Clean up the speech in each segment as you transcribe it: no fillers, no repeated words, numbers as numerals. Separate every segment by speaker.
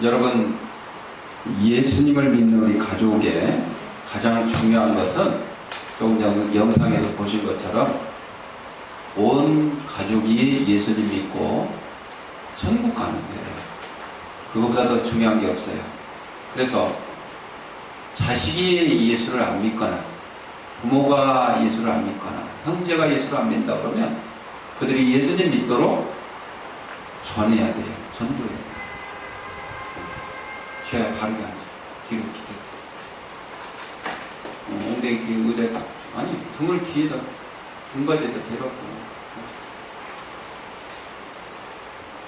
Speaker 1: 여러분, 예수님을 믿는 우리 가족의 가장 중요한 것은 조금 전 영상에서 보신 것처럼 온 가족이 예수님 믿고 천국 가는 거예요. 그거보다 더 중요한 게 없어요. 그래서 자식이 예수를 안 믿거나 부모가 예수를 안 믿거나 형제가 예수를 안 믿는다 그러면 그들이 예수님 믿도록 전해야 돼요. 전도해야 돼요. 쥐어야 바르게 앉아. 뒤로 기대. 엉덩이 뒤에 의자에 딱 붙여. 아니, 등을 뒤에다, 등받이에다 대라고.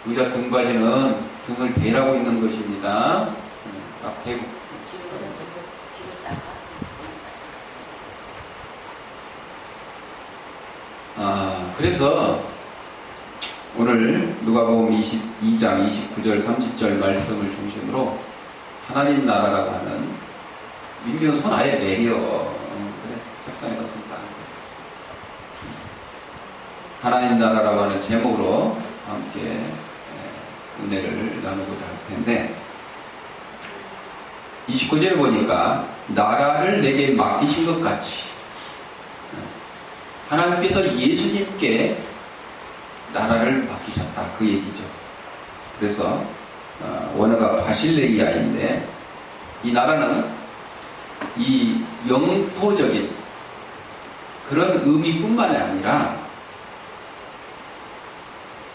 Speaker 1: 의자 등받이는 등을 대라고 있는 것입니다. 딱 대고. 그래서 오늘 누가복음 22장 29절 30절 말씀을 중심으로 하나님 나라라고 하는 민규는 손 아예 내려. 그래, 책상에다 손 딱. 하나님 나라라고 하는 제목으로 함께 은혜를 나누고자 할 텐데 29절을 보니까 나라를 내게 맡기신 것 같이 하나님께서 예수님께 나라를 맡기셨다. 그 얘기죠. 그래서 원어가 바실레이아인데 이 나라는 이 영토적인 그런 의미뿐만 아니라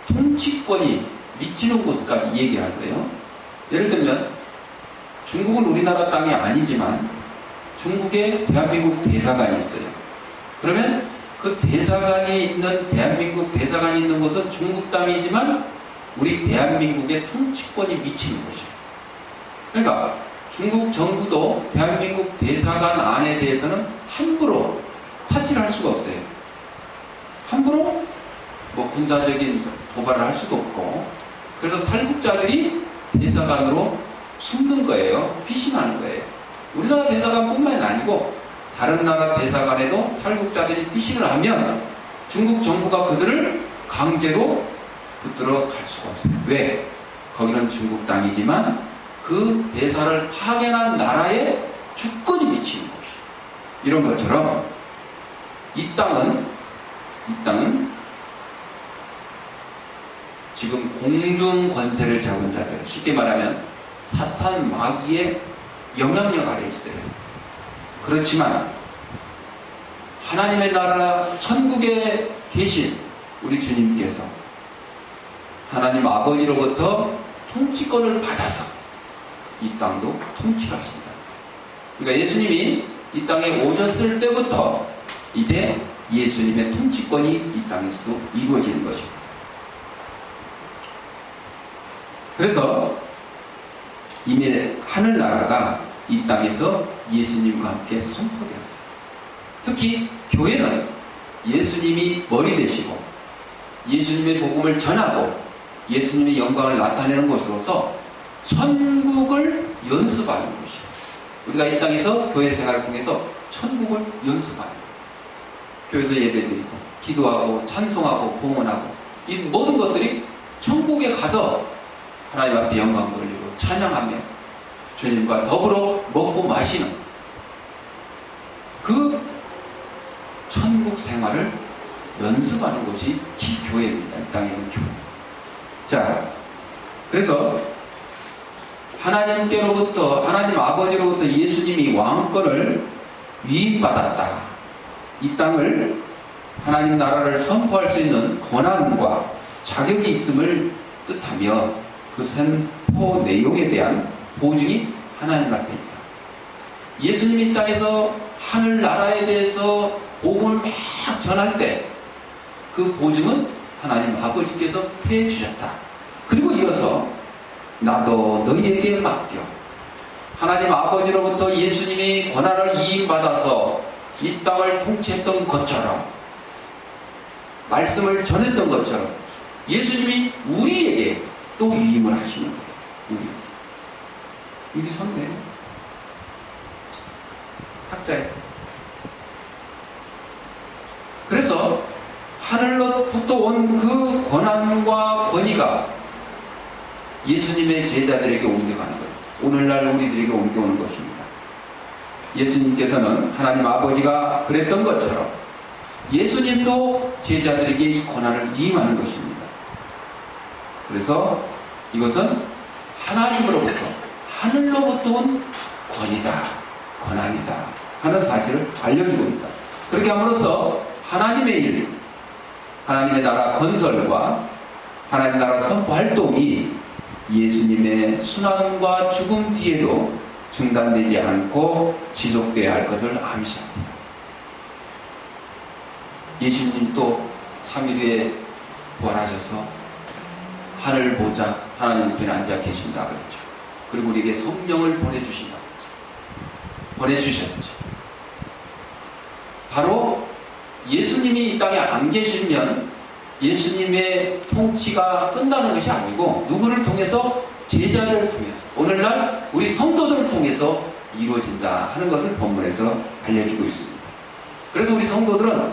Speaker 1: 통치권이 미치는 곳까지 얘기할 거예요. 예를 들면 중국은 우리나라 땅이 아니지만 중국에 대한민국 대사관이 있어요. 그러면 그 대사관이 있는 대한민국 대사관이 있는 곳은 중국 땅이지만 우리 대한민국의 통치권이 미치는 곳이에요. 그러니까 중국 정부도 대한민국 대사관 안에 대해서는 함부로 타치를 할 수가 없어요. 함부로 뭐 군사적인 도발을 할 수도 없고 그래서 탈북자들이 대사관으로 숨는 거예요. 피신하는 거예요. 우리나라 대사관뿐만 아니고 다른 나라 대사관에도 탈북자들이 피신을 하면 중국 정부가 그들을 강제로 붙들어 갈 수가 없어요. 왜? 거기는 중국 땅이지만 그 대사를 파견한 나라에 주권이 미치는 곳이에요. 이런 것처럼 이 땅은 지금 공중 권세를 잡은 자들, 쉽게 말하면 사탄 마귀의 영향력 아래 있어요. 그렇지만 하나님의 나라 천국에 계신 우리 주님께서 하나님 아버지로부터 통치권을 받아서 이 땅도 통치를 하신다. 그러니까 예수님이 이 땅에 오셨을 때부터 이제 예수님의 통치권이 이 땅에서도 이루어지는 것입니다. 그래서 이미 하늘나라가 이 땅에서 예수님과 함께 선포되었어요. 특히 교회는 예수님이 머리 되시고 예수님의 복음을 전하고 예수님의 영광을 나타내는 것으로서 천국을 연습하는 것이에요. 우리가 이 땅에서 교회 생활을 통해서 천국을 연습하는 거예요. 교회에서 예배드리고 기도하고 찬송하고 봉헌하고 이 모든 것들이 천국에 가서 하나님 앞에 영광 돌리고 찬양하며 주님과 더불어 먹고 마시는 그 천국 생활을 연습하는 곳이 기교회입니다. 이 땅에 있는 교회. 자, 그래서 하나님께로부터 하나님 아버지로부터 예수님이 왕권을 위임받았다. 이 땅을 하나님 나라를 선포할 수 있는 권한과 자격이 있음을 뜻하며 그 선포 내용에 대한 보증이 하나님 앞에 있다. 예수님이 이 땅에서 하늘나라에 대해서 복음을 막 전할 때 그 보증은 하나님 아버지께서 해주셨다. 그리고 이어서 나도 너희에게 맡겨. 하나님 아버지로부터 예수님이 권한을 이임받아서 이 땅을 통치했던 것처럼 말씀을 전했던 것처럼 예수님이 우리에게 또 위임을 하시는 거예요. 우리 선배 학자예요. 그래서 하늘로부터 온 그 권한과 권위가 예수님의 제자들에게 옮겨가는 거예요. 오늘날 우리들에게 옮겨오는 것입니다. 예수님께서는 하나님 아버지가 그랬던 것처럼 예수님도 제자들에게 이 권한을 임하는 것입니다. 그래서 이것은 하나님으로부터, 하늘로부터 온 권이다, 권한이다 하는 사실을 알려줍니다. 그렇게 함으로써 하나님의 일, 하나님의 나라 건설과 하나님 나라 선포 활동이 예수님의 순환과 죽음 뒤에도 중단되지 않고 지속되어야 할 것을 암시합니다. 예수님 또 3일 후에 부활하셔서 하늘 보좌 하나님 편에 앉아 계신다 그랬죠. 그리고 우리에게 성령을 보내주신다 그랬죠. 보내주셨죠. 바로 예수님이 이 땅에 안 계시면 예수님의 통치가 끝나는 것이 아니고 누구를 통해서? 제자들을 통해서, 오늘날 우리 성도들을 통해서 이루어진다 하는 것을 본문에서 알려주고 있습니다. 그래서 우리 성도들은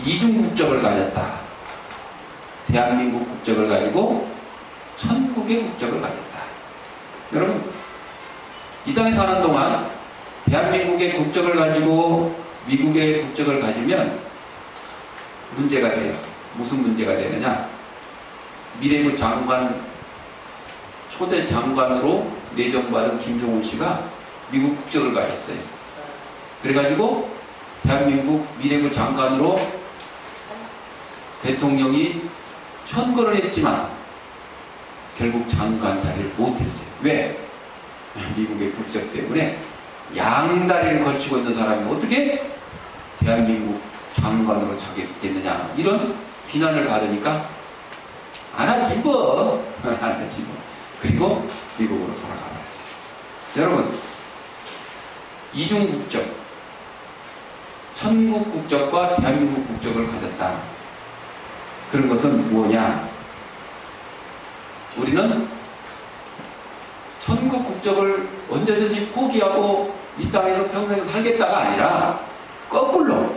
Speaker 1: 이중 국적을 가졌다. 대한민국 국적을 가지고 천국의 국적을 가졌다. 여러분, 이 땅에 사는 동안 대한민국의 국적을 가지고 미국의 국적을 가지면 문제가 돼요. 무슨 문제가 되느냐? 미래부 장관, 초대 장관으로 내정받은 김종훈 씨가 미국 국적을 가졌어요. 그래가지고 대한민국 미래부 장관으로 대통령이 천거를 했지만 결국 장관 자리를 못했어요. 왜? 미국의 국적 때문에 양다리를 걸치고 있는 사람이 어떻게 대한민국 장관으로 자격했겠느냐, 이런 비난을 받으니까 안 하지 뭐. 그리고 미국으로 돌아가 버렸어요. 여러분, 이중 국적, 천국 국적과 대한민국 국적을 가졌다. 그런 것은 뭐냐? 우리는 천국 국적을 언제든지 포기하고 이 땅에서 평생 살겠다가 아니라 거꾸로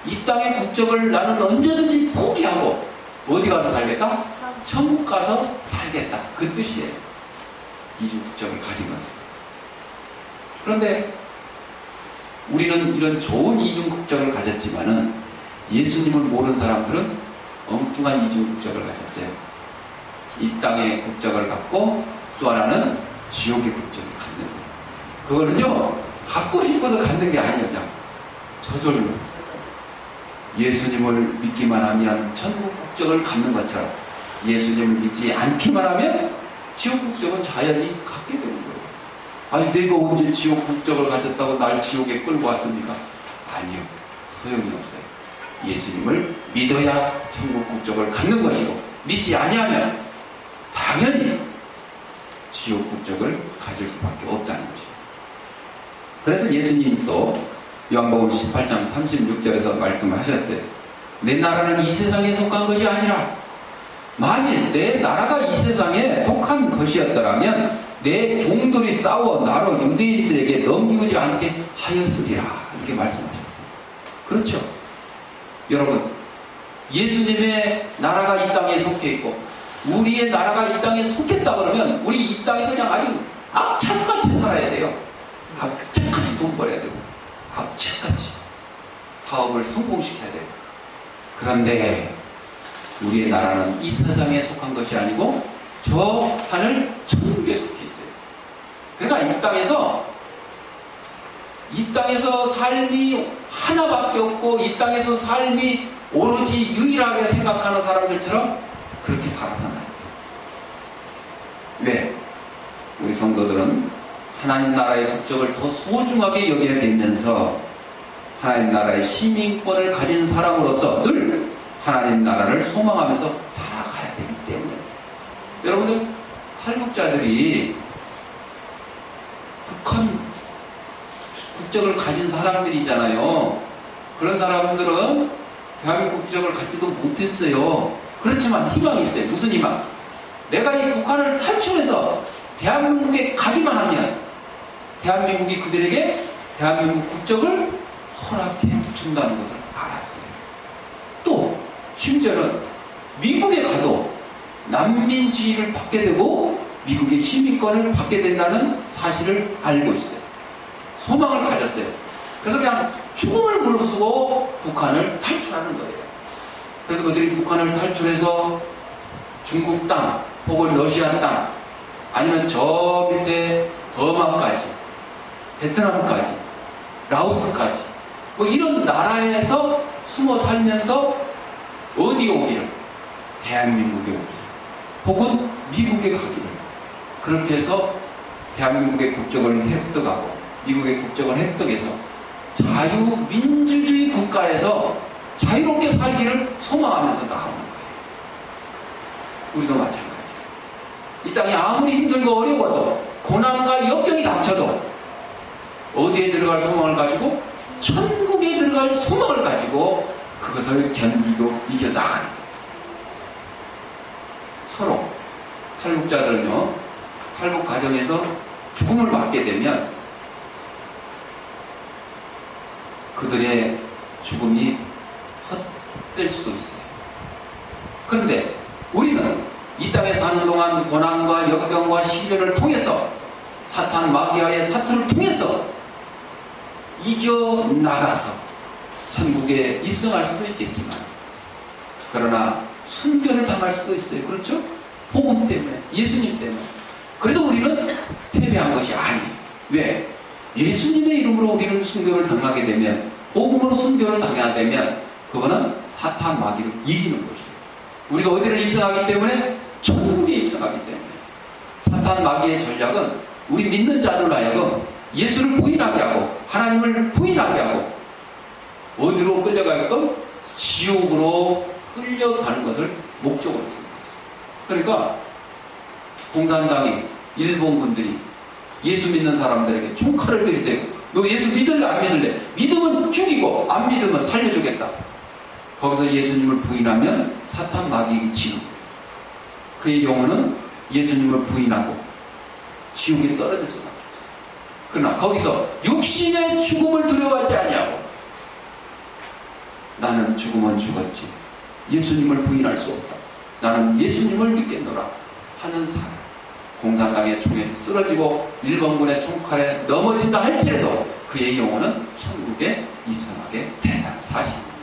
Speaker 1: 이 땅의 국적을 나는 언제든지 포기하고 어디 가서 살겠다? 천국 가서 살겠다. 그 뜻이에요. 이중 국적을 가진 것은. 그런데 우리는 이런 좋은 이중 국적을 가졌지만은 예수님을 모르는 사람들은 엉뚱한 이중 국적을 가졌어요. 이 땅의 국적을 갖고 또 하나는 지옥의 국적을 갖는 거예요. 그거는요, 갖고 싶어서 갖는 게 아니에요. 그냥 저절로. 예수님을 믿기만 하면 천국 국적을 갖는 것처럼 예수님을 믿지 않기만 하면 지옥 국적은 자연히 갖게 되는 거예요. 아니, 내가 언제 지옥 국적을 가졌다고 날 지옥에 끌고 왔습니까? 아니요. 소용이 없어요. 예수님을 믿어야 천국 국적을 갖는 것이고, 믿지 아니하면 당연히 지옥 국적을 가질 수밖에 없다는 것입니다. 그래서 예수님이 또 요한복음 18장 36절에서 말씀을 하셨어요. 내 나라는 이 세상에 속한 것이 아니라 만일 내 나라가 이 세상에 속한 것이었더라면 내 종들이 싸워 나로 유대인들에게 넘기지 않게 하였으리라. 이렇게 말씀하셨어요. 그렇죠? 여러분, 예수님의 나라가 이 땅에 속해 있고 우리의 나라가 이 땅에 속했다 그러면 우리 이 땅에서 그냥 아주 악착같이 살아야 돼요. 악착같이 돈 벌어야 되고 악착같이 사업을 성공시켜야 돼요. 그런데 우리의 나라는 이 세상에 속한 것이 아니고 저 하늘 천국에 속해 있어요. 그러니까 이 땅에서 삶이 하나밖에 없고 이 땅에서 삶이 오로지 유일하게 생각하는 사람들처럼 그렇게 살아서는 안 돼요. 왜? 우리 성도들은 하나님 나라의 국적을 더 소중하게 여겨야 되면서 하나님 나라의 시민권을 가진 사람으로서 늘 하나님 나라를 소망하면서 살아가야 되기 때문에, 여러분들 탈북자들이 북한 국적을 가진 사람들이잖아요. 그런 사람들은 대한민국 국적을 갖지도 못했어요. 그렇지만 희망이 있어요. 무슨 희망? 내가 이 북한을 탈출해서 대한민국에 가기만 하면 대한민국이 그들에게 대한민국 국적을 허락해 준다는 것을 알았어요. 또 심지어는 미국에 가도 난민 지위를 받게 되고 미국의 시민권을 받게 된다는 사실을 알고 있어요. 소망을 가졌어요. 그래서 그냥 죽음을 무릅쓰고 북한을 탈출하는 거예요. 그래서 그들이 북한을 탈출해서 중국 땅 혹은 러시아 땅 아니면 저 밑에 버마까지, 베트남까지, 라오스까지 뭐 이런 나라에서 숨어 살면서 어디에 오기를? 대한민국에 오기를 혹은 미국에 가기를 그렇게 해서 대한민국의 국적을 획득하고 미국의 국적을 획득해서 자유민주주의 국가에서 자유롭게 살기를 소망하면서 나오는 거예요. 우리도 마찬가지예요. 이 땅이 아무리 힘들고 어려워도 고난과 역경이 닥쳐도 어디에 들어갈 소망을 가지고? 천국에 들어갈 소망을 가지고 그것을 견디고 이겨나가는 거예요. 서로 탈북자들은요, 탈북 과정에서 죽음을 맞게 되면 그들의 죽음이 헛될 수도 있어요. 그런데 우리는 이 땅에 사는 동안 고난과 역경과 시련을 통해서 사탄 마귀아의 사투를 통해서 이겨나가서 천국에 입성할 수도 있겠지만 그러나 순교를 당할 수도 있어요. 그렇죠? 복음 때문에, 예수님 때문에. 그래도 우리는 패배한 것이 아니에요. 왜? 예수님의 이름으로 우리는 순교를 당하게 되면, 복음으로 순교를 당해야 되면 그거는 사탄 마귀를 이기는 것이에요. 우리가 어디를 입성하기 때문에? 천국에 입성하기 때문에. 사탄 마귀의 전략은 우리 믿는 자들로 하여금 예수를 부인하게 하고 하나님을 부인하게 하고 어디로 끌려가게끔? 지옥으로 끌려가는 것을 목적으로 생각했어요. 그러니까 공산당이 일본군들이 예수 믿는 사람들에게 총칼을 들이대고 너 예수 믿을래 안 믿을래? 믿으면 죽이고 안 믿으면 살려주겠다. 거기서 예수님을 부인하면 사탄 마귀의 지옥. 그의 영혼은 예수님을 부인하고 지옥에 떨어질 수밖에 없어요. 그러나 거기서 육신의 죽음을 두려워하지 아니하고 나는 죽으면 죽었지 예수님을 부인할 수 없다. 나는 예수님을 믿겠노라 하는 사람. 공산당의 총에 쓰러지고 일본군의 총칼에 넘어진다 할지라도 그의 영혼은 천국에 입성하게 된다는 사실입니다.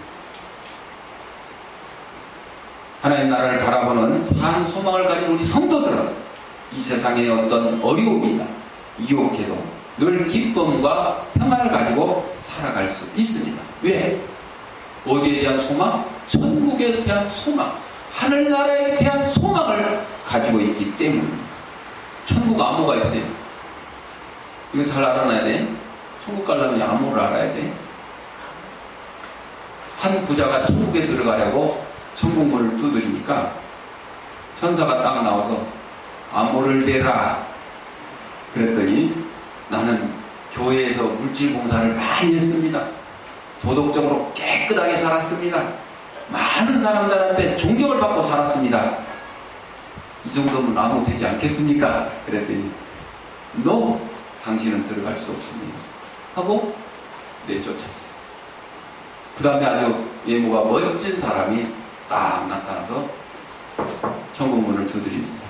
Speaker 1: 하나님 나라를 바라보는 산 소망을 가진 우리 성도들은 이 세상의 어떤 어려움이나 유혹에도 늘 기쁨과 평안을 가지고 살아갈 수 있습니다. 왜? 어디에 대한 소망? 천국에 대한 소망, 하늘나라에 대한 소망을 가지고 있기 때문입니다. 천국 암호가 있어요. 이거 잘 알아놔야 돼. 천국 가려면 암호를 알아야 돼. 한 부자가 천국에 들어가려고 천국문을 두드리니까 천사가 딱 나와서 암호를 대라. 그랬더니 나는 교회에서 물질 봉사를 많이 했습니다. 도덕적으로 깨끗하게 살았습니다. 많은 사람들한테 존경을 받고 살았습니다. 이 정도면 암호 되지 않겠습니까? 그랬더니 No, 당신은 들어갈 수 없습니다 하고 내쫓았어요. 그 다음에 아주 외모가 멋진 사람이 딱 나타나서 천국문을 두드립니다.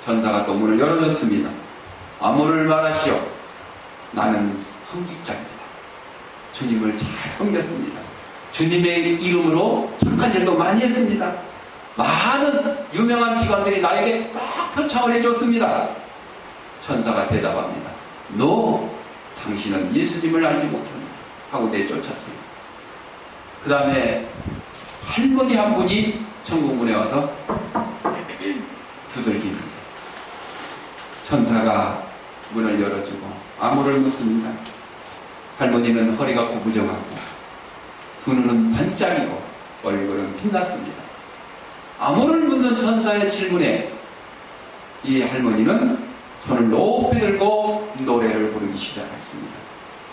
Speaker 1: 천사가 또 문을 열어줬습니다. 암호를 말하시오. 나는 성직자입니다. 주님을 잘 섬겼습니다. 주님의 이름으로 착한 일도 많이 했습니다. 많은 유명한 기관들이 나에게 막 표창을 해줬습니다. 천사가 대답합니다. No, 당신은 예수님을 알지 못합니다 하고 내쫓았습니다. 그 다음에 할머니 한 분이 천국문에 와서 두들깁니다. 천사가 문을 열어주고 암호를 묻습니다. 할머니는 허리가 구부정하고 두 눈은 반짝이고 얼굴은 빛났습니다. 암호를 묻는 천사의 질문에 이 할머니는 손을 높이 들고 노래를 부르기 시작했습니다.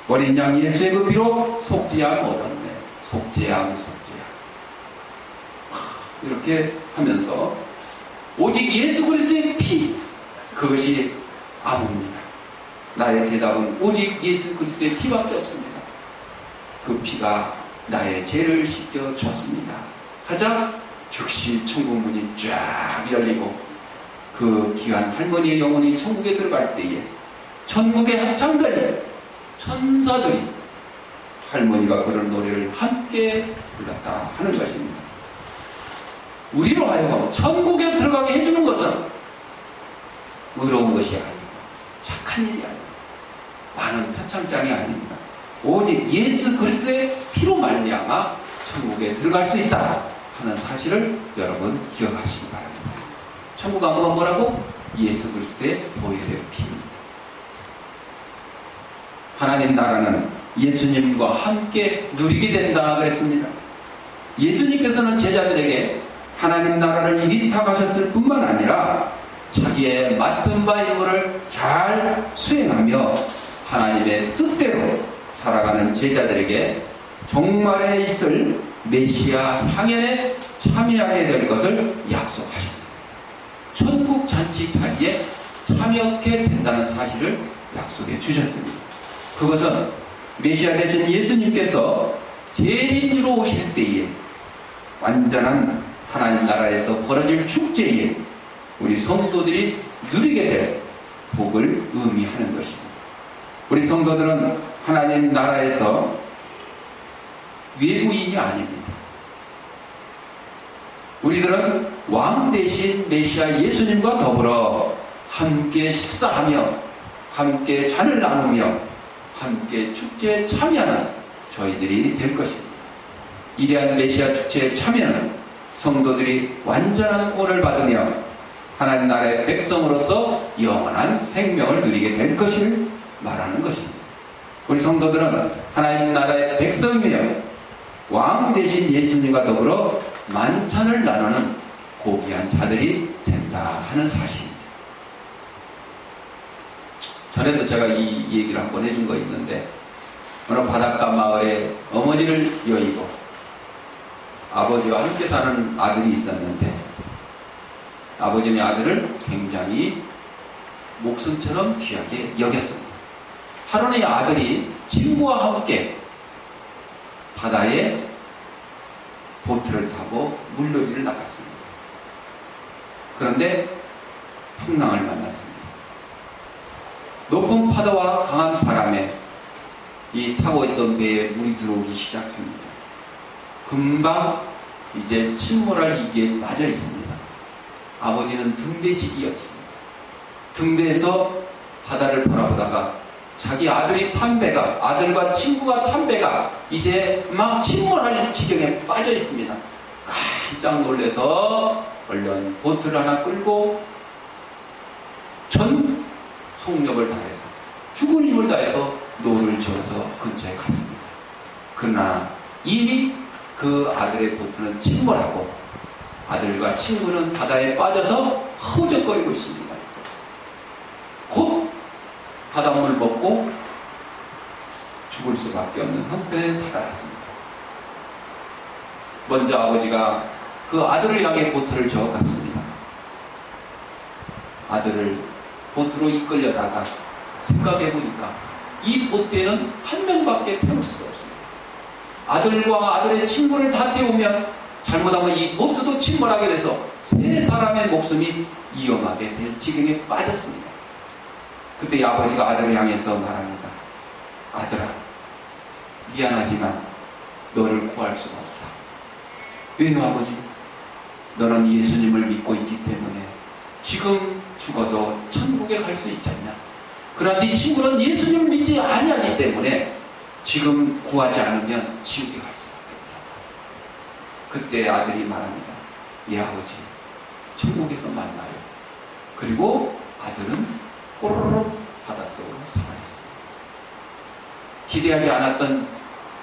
Speaker 1: 어린 양 예수의 그 피로 속죄함 얻었네. 속죄함 속죄함. 이렇게 하면서 오직 예수 그리스도의 피, 그것이 암호입니다. 나의 대답은 오직 예수 그리스도의 피밖에 없습니다. 그 피가 나의 죄를 씻겨줬습니다 하자 즉시 천국문이 쫙 열리고 그 귀한 할머니의 영혼이 천국에 들어갈 때에 천국의 합창단이 천사들이 할머니가 그런 노래를 함께 불렀다 하는 것입니다. 우리로 하여금 천국에 들어가게 해주는 것은 의로운 것이 아니고 착한 일이 아니고 많은 표창장이 아닙니다. 오직 예수 그리스도의 피로 말미암아 천국에 들어갈 수 있다 하는 사실을 여러분 기억하시기 바랍니다. 천국 안으로 뭐라고? 예수 그리스도의 보혈의 피입니다. 하나님 나라는 예수님과 함께 누리게 된다 그랬습니다. 예수님께서는 제자들에게 하나님 나라를 위탁하셨을 뿐만 아니라 자기의 맡은 바 임무를 잘 수행하며 하나님의 뜻대로 살아가는 제자들에게 종말에 있을 메시아 향연에 참여하게 될 것을 약속하셨습니다. 천국 잔치 자리에 참여하게 된다는 사실을 약속해 주셨습니다. 그것은 메시아 되신 예수님께서 재림주로 오실 때에 완전한 하나님 나라에서 벌어질 축제에 우리 성도들이 누리게 될 복을 의미하는 것입니다. 우리 성도들은 하나님 나라에서 외부인이 아닙니다. 우리들은 왕 대신 메시아 예수님과 더불어 함께 식사하며 함께 잔을 나누며 함께 축제에 참여하는 저희들이 될 것입니다. 이러한 메시아 축제에 참여하는 성도들이 완전한 구원을 받으며 하나님 나라의 백성으로서 영원한 생명을 누리게 될 것을 말하는 것입니다. 우리 성도들은 하나님 나라의 백성이며 왕 대신 예수님과 더불어 만찬을 나누는 고귀한 자들이 된다 하는 사실입니다. 전에도 제가 이 얘기를 한번 해준 거 있는데 어느 바닷가 마을에 어머니를 여의고 아버지와 함께 사는 아들이 있었는데 아버지는 아들을 굉장히 목숨처럼 귀하게 여겼습니다. 하루는 이 아들이 친구와 함께 바다에 보트를 타고 물놀이를 나갔습니다. 그런데 풍랑을 만났습니다. 높은 파도와 강한 바람에 이 타고 있던 배에 물이 들어오기 시작합니다. 금방 이제 침몰할 위기에 빠져 있습니다. 아버지는 등대지기였습니다. 등대에서 바다를 바라보다가 자기 아들이 탄 배가, 아들과 친구가 탄 배가 이제 막 침몰할 지경에 빠져 있습니다. 깜짝 놀라서 얼른 보트를 하나 끌고 전 속력을 다해서 죽을 힘을 다해서 노를 저어서 근처에 갔습니다. 그러나 이미 그 아들의 보트는 침몰하고 아들과 친구는 바다에 빠져서 허우적거리고 있습니다. 곧 바닷물을 먹고 죽을 수밖에 없는 형편에 다다랐습니다. 먼저 아버지가 그 아들을 향해 보트를 저어갔습니다. 아들을 보트로 이끌려다가 생각해보니까 이 보트에는 한 명밖에 태울 수가 없습니다. 아들과 아들의 친구를 다 태우면 잘못하면 이 보트도 침몰하게 돼서 세 사람의 목숨이 위험하게 될 지경에 빠졌습니다. 그때 아버지가 아들을 향해서 말합니다. 아들아, 미안하지만 너를 구할 수가 없다. 왜요 아버지? 너는 예수님을 믿고 있기 때문에 지금 죽어도 천국에 갈 수 있지 않냐? 그러나 네 친구는 예수님을 믿지 아니하기 때문에 지금 구하지 않으면 지옥에 갈 수밖에 없다. 그때 아들이 말합니다. 예 아버지, 천국에서 만나요. 그리고 아들은 꼬르륵 바닷속으로 사라졌습니다. 기대하지 않았던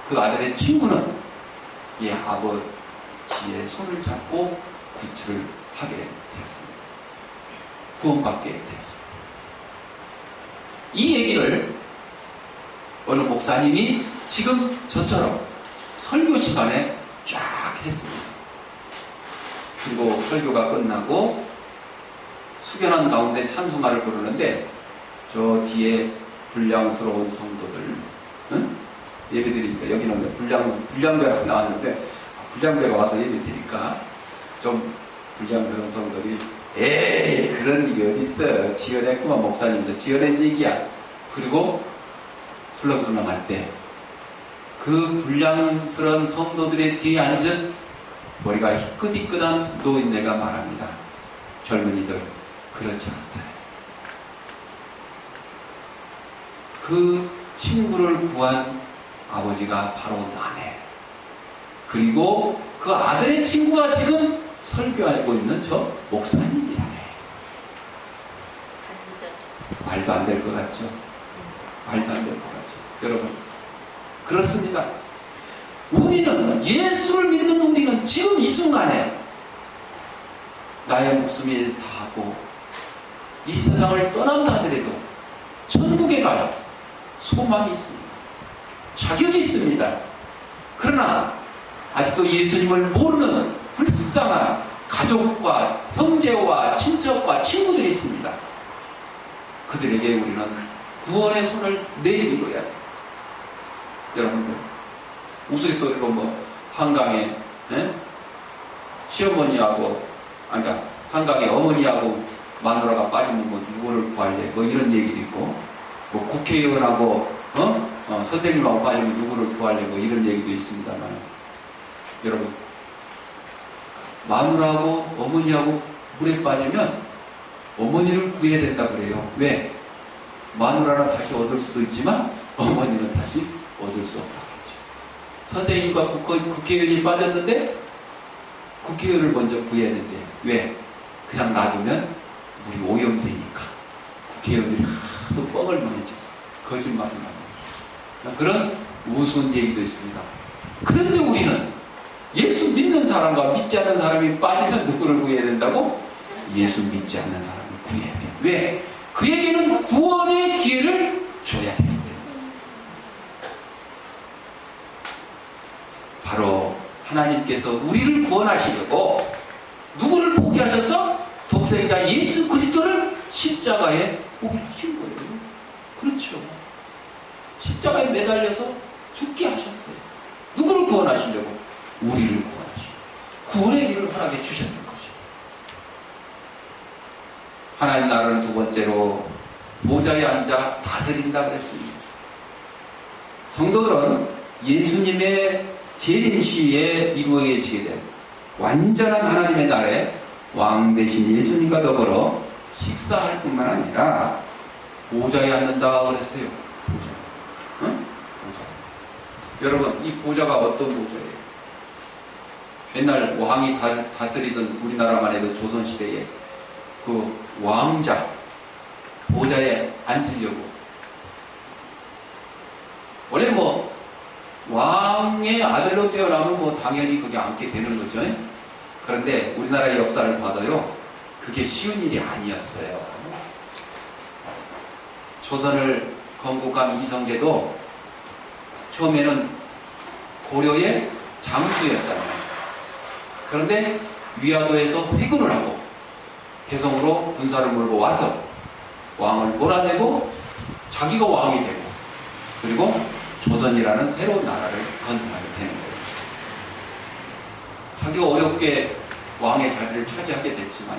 Speaker 1: 그 아들의 친구는 예 아버지의 손을 잡고 구출을 하게 되었습니다. 구원받게 되었습니다. 이 얘기를 어느 목사님이 지금 저처럼 설교 시간에 쫙 했습니다. 그리고 설교가 끝나고 숙연한 가운데 찬송가를 부르는데 저 뒤에 불량스러운 성도들 예배드리니까 여기는 불량배가 나왔는데 불량배가 와서 예배드리니까 좀 불량스러운 성도들이 에이, 그런 일이 어딨어. 지어냈구만, 목사님도. 지어낸 얘기야. 그리고 술렁술렁할 때, 그 불량스러운 성도들의 뒤에 앉은 머리가 희끗희끗한 노인네가 말합니다. 젊은이들, 그렇지 않다. 그 친구를 구한 아버지가 바로 나네. 그리고 그 아들의 친구가 지금 설교하고 있는 저 목사님이라네. 말도 안 될 것 같죠? 말도 안 될 것 같죠? 여러분, 그렇습니다. 우리는, 예수를 믿는 우리는 지금 이 순간에 나의 목숨을 다하고 이 세상을 떠난다 하더라도 천국에 갈 소망이 있습니다. 자격이 있습니다. 그러나 아직도 예수님을 모르는 불쌍한 가족과 형제와 친척과 친구들이 있습니다. 그들에게 우리는 구원의 손을 내밀어야 돼요. 여러분들, 우스갯소리로 뭐 한강에 시어머니하고, 그러니까 한강에 어머니하고 마누라가 빠지면 뭐 누구를 구할래, 뭐 이런 얘기도 있고, 뭐 국회의원하고 선생님하고 빠지면 누구를 구할래, 뭐 이런 얘기도 있습니다만, 여러분, 마누라하고 어머니하고 물에 빠지면 어머니를 구해야 된다 그래요. 왜? 마누라는 다시 얻을 수도 있지만 어머니는 다시 얻을 수 없다 그러죠. 선생님과 국회의원이 빠졌는데 국회의원을 먼저 구해야 된대. 왜? 그냥 놔두면 물이 오염되니까. 국회의원들이 하도 뻥을 많이 쳐서 거짓말을 많이 해요. 그런 우스운 얘기도 있습니다. 그런데 우리는 예수 믿는 사람과 믿지 않는 사람이 빠지면 누구를 구해야 된다고? 예수 믿지 않는 사람을 구해야 돼요. 왜? 그에게는 구원의 기회를 줘야 되기 때문에. 바로 하나님께서 우리를 구원하시려고 누구를 포기하셔서? 독생자 예수 그리스도를 십자가에 포기하신 거예요. 그렇죠. 십자가에 매달려서 죽게 하셨어요. 누구를 구원하시려고? 우리를 구원하시고 구원의 길을 허락해 주셨던 거죠. 하나님 나라는 두 번째로 보좌에 앉아 다스린다 그랬습니다. 성도들은 예수님의 재림시에 이루어지게 된 완전한 하나님의 나라에 왕 대신 예수님과 더불어 식사할 뿐만 아니라 보좌에 앉는다 그랬어요. 보좌. 응? 보좌. 여러분, 이 보좌가 어떤 보좌예요? 옛날 왕이 다스리던 우리나라만 해도 조선시대에 그 왕자, 보좌에 앉으려고. 원래 뭐, 왕의 아들로 태어나면 뭐 당연히 그게 앉게 되는 거죠. 그런데 우리나라의 역사를 봐도요, 그게 쉬운 일이 아니었어요. 조선을 건국한 이성계도 처음에는 고려의 장수였잖아요. 그런데 위화도에서 회군을 하고 개성으로 군사를 몰고 와서 왕을 몰아내고 자기가 왕이 되고, 그리고 조선이라는 새로운 나라를 건설하게 되는 거예요. 자기가 어렵게 왕의 자리를 차지하게 됐지만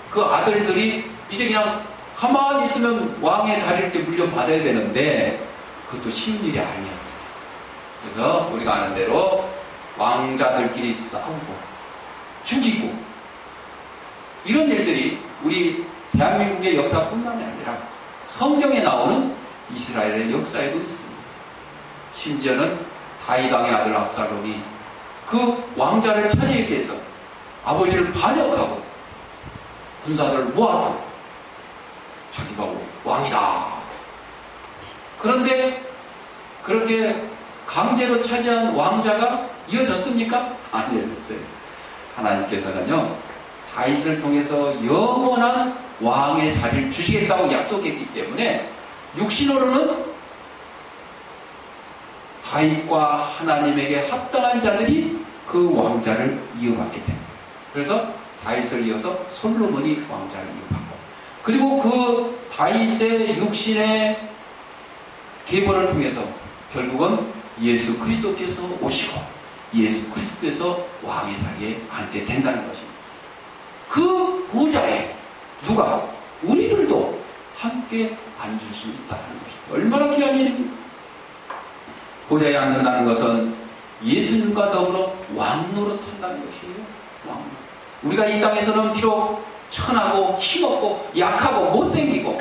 Speaker 1: 그 아들들이 이제 그냥 가만히 있으면 왕의 자리를 이렇게 물려받아야 되는데 그것도 쉬운 일이 아니었어요. 그래서 우리가 아는 대로 왕자들끼리 싸우고 죽이고 이런 일들이 우리 대한민국의 역사뿐만이 아니라 성경에 나오는 이스라엘의 역사에도 있습니다. 심지어는 다윗 왕의 아들 압살롬이 그 왕자를 차지하기 위해서 아버지를 반역하고 군사들을 모아서 자기가 왕이다. 그런데 그렇게 강제로 차지한 왕자가 이어졌습니까? 안 이어졌어요. 하나님께서는요, 다윗을 통해서 영원한 왕의 자리를 주시겠다고 약속했기 때문에 육신으로는 다윗과 하나님에게 합당한 자들이 그 왕자를 이어받게 됩니다. 그래서 다윗을 이어서 솔로몬이 왕자를 이어받고, 그리고 그 다윗의 육신의 계보를 통해서 결국은 예수 그리스도께서 오시고 예수 그리스도께서 왕의 자리에 앉게 된다는 것입니다. 그 보좌에 함께 앉을 수 있다는 것입니다. 얼마나 귀한 일입니까? 보좌에 앉는다는 것은 예수님과 더불어 왕노릇한다는 것이에요. 왕노릇. 우리가 이 땅에서는 비록 천하고 힘없고 약하고 못생기고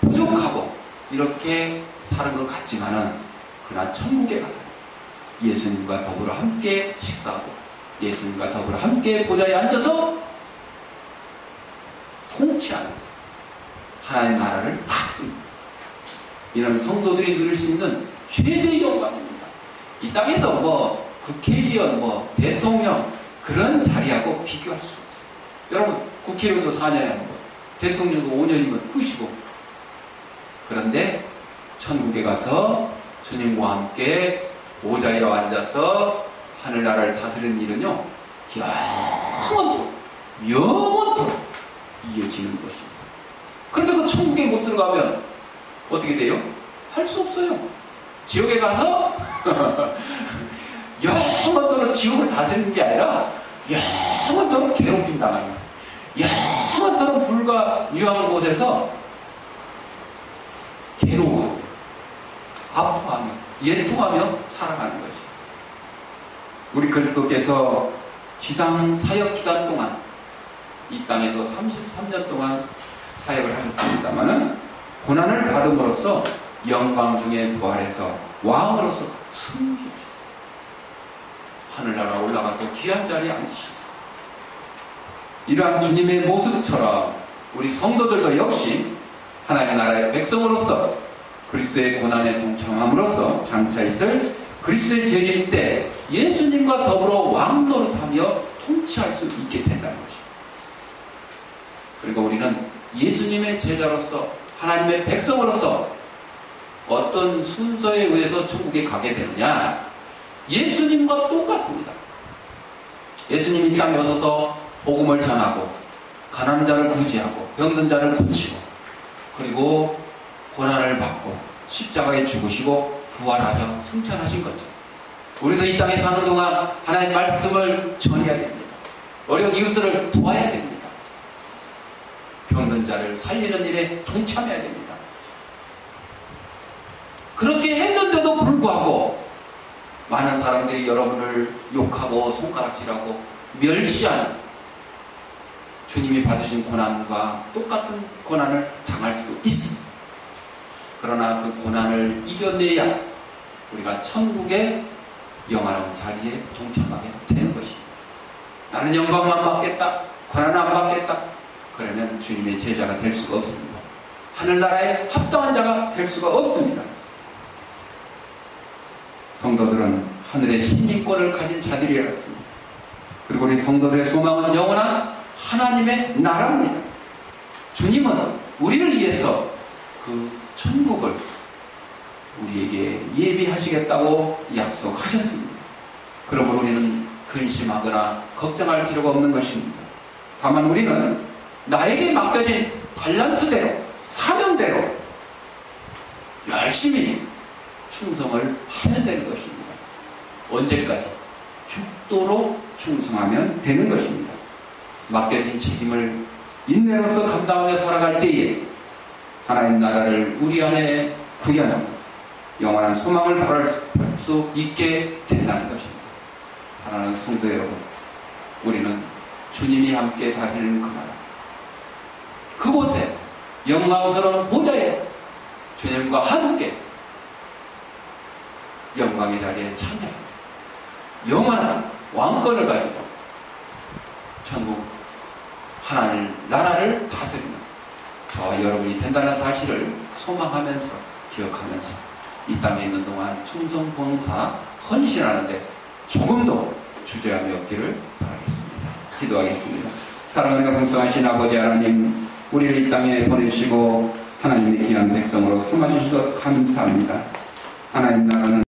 Speaker 1: 부족하고 이렇게 사는 것 같지만은 그러나 천국에 가서 예수님과 더불어 함께 식사하고 예수님과 더불어 함께 보좌에 앉아서 통치하는 하나님의 나라를 다스립니다. 이런 성도들이 누릴 수 있는 최대의 영광입니다. 이 땅에서 뭐 국회의원, 뭐 대통령 그런 자리하고 비교할 수 없어요. 여러분 국회의원도 4년에 한 번, 대통령도 5년이면 끝이고, 그런데 천국에 가서 주님과 함께 보좌에 앉아서 하늘나라를 다스리는 일은요 영원토록 이어지는 것입니다. 그런데 그 천국에 못 들어가면 어떻게 돼요? 할 수 없어요. 지옥에 가서 영원토록 지옥을 다스리는 게 아니라 영원토록 괴롭힘 당하는 거예요. 영원토록 불과 유한 곳에서 괴로워 아파하며 연통하며 살아가는 것이죠. 우리 그리스도께서 지상 사역 기간 동안 이 땅에서 33년 동안 사역을 하셨습니다마는 고난을 받음으로써 영광 중에 부활해서 왕으로서 승리하셨어요. 하늘나라 올라가서 귀한 자리에 앉으셨어요. 이러한 주님의 모습처럼 우리 성도들도 역시 하나님의 나라의 백성으로서 그리스도의 고난에 동참함으로써 장차 있을 그리스도의 재림 때 예수님과 더불어 왕노릇하며 통치할 수 있게 된다는 것입니다. 그리고 우리는 예수님의 제자로서 하나님의 백성으로서 어떤 순서에 의해서 천국에 가게 되느냐? 예수님과 똑같습니다. 예수님이 이 땅에 오셔서 복음을 전하고 가난한 자를 구제하고 병든 자를 고치고 그리고 고난을 받고 십자가에 죽으시고 부활하여 승천하신 거죠. 우리도 이 땅에 사는 동안 하나님의 말씀을 전해야 됩니다. 어려운 이웃들을 도와야 됩니다. 병든 자를 살리는 일에 동참해야 됩니다. 그렇게 했는데도 불구하고 많은 사람들이 여러분을 욕하고 손가락질하고 멸시하는 주님이 받으신 고난과 똑같은 고난을 당할 수도 있습니다. 그러나 그 고난을 이겨내야 우리가 천국의 영원한 자리에 동참하게 되는 것입니다. 나는 영광만 받겠다, 고난은 안 받겠다, 그러면 주님의 제자가 될 수가 없습니다. 하늘나라에 합당한 자가 될 수가 없습니다. 성도들은 하늘의 시민권을 가진 자들이었습니다. 그리고 우리 성도들의 소망은 영원한 하나님의 나라입니다. 주님은 우리를 위해서 그 천국을 우리에게 예비하시겠다고 약속하셨습니다. 그러므로 우리는 근심하거나 걱정할 필요가 없는 것입니다. 다만 우리는 나에게 맡겨진 달란트대로, 사명대로 열심히 충성을 하면 되는 것입니다. 언제까지? 죽도록 충성하면 되는 것입니다. 맡겨진 책임을 인내로서 감당하며 살아갈 때에 하나님 나라를 우리 안에 구현하고 영원한 소망을 바랄 수 있게 된다는 것입니다. 하나님 성도 여러분, 우리는 주님이 함께 다스리는 그 나라, 그곳에 영광스러운 보좌에 주님과 함께 영광의 자리에 참여하고 영원한 왕권을 가지고 천국 하나님 나라를 다스리는 저와 여러분이 된다는 사실을 소망하면서 기억하면서 이 땅에 있는 동안 충성 봉사 헌신하는데 조금도 주저함이 없기를 바라겠습니다. 기도하겠습니다. 사랑하는 공성하신 아버지 하나님, 우리를 이 땅에 보내시고 하나님의 귀한 백성으로 삼아주신 것 감사합니다. 하나님 나라는